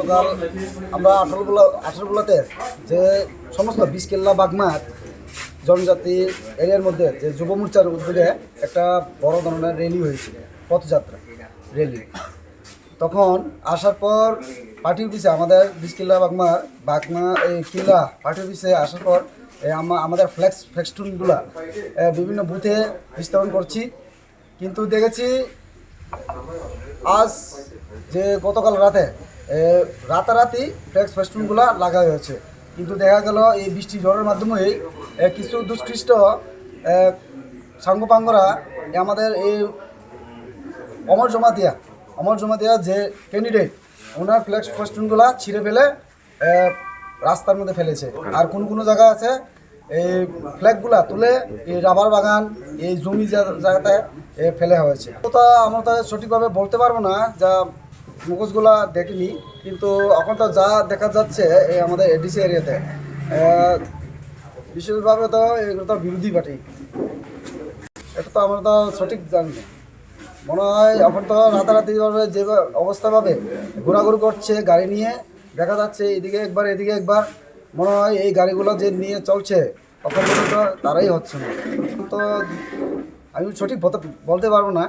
গতকাল আমরা আঠারোগুলাতে যে সমস্ত বিশকেল্লা বাগমার জনজাতি এরিয়ার মধ্যে যে যুব মোর্চার উদ্যোগে একটা বড় ধরনের র্যালি হয়েছিল, পথযাত্রা র্যালি। তখন আসার পর পার্টি অফিসে আমাদের বিশকেল্লা বাগমা এই কিল্লা পার্টি অফিসে আসার পর আমাদের ফ্লেক্সটুনগুলা বিভিন্ন বুথে বিস্তরণ করছি, কিন্তু দেখেছি আজ যে গতকাল রাতারাতি ফেস্টুনগুলা লাগা হয়েছে, কিন্তু দেখা গেল এই বৃষ্টি ঝড়ের মাধ্যমেই কিছু দুষ্কৃষ্ট সাঙ্গপাঙ্গরা আমাদের এই অমর জমাতিয়া যে ক্যান্ডিডেট ওনার ফেস্টুনগুলা ছিঁড়ে ফেলে রাস্তার মধ্যে ফেলেছে। আর কোনো জায়গা আছে এই ফ্ল্যাগগুলা তুলে এই রাবার বাগান এই জমি জায়গাতে ফেলে হয়েছে। তো আমরা তো সঠিকভাবে বলতে পারবো না, যা মুখোশগুলা দেখিনি, কিন্তু এখন তো যা দেখা যাচ্ছে এই আমাদের এডিসি এরিয়াতে বিশেষভাবে তো এগুলো তো বিরোধী পার্টি, এটা তো আমরা তো সঠিক জানি না। মনে হয় এখন তো রাতারাতিভাবে যে অবস্থাভাবে ঘোরাঘুরি করছে গাড়ি নিয়ে, দেখা যাচ্ছে এদিকে একবার এদিকে একবার, মনে হয় এই গাড়িগুলো যে নিয়ে চলছে তখন পর্যন্ত তারাই হচ্ছে না। তো আমি সঠিক বলতে পারবো না।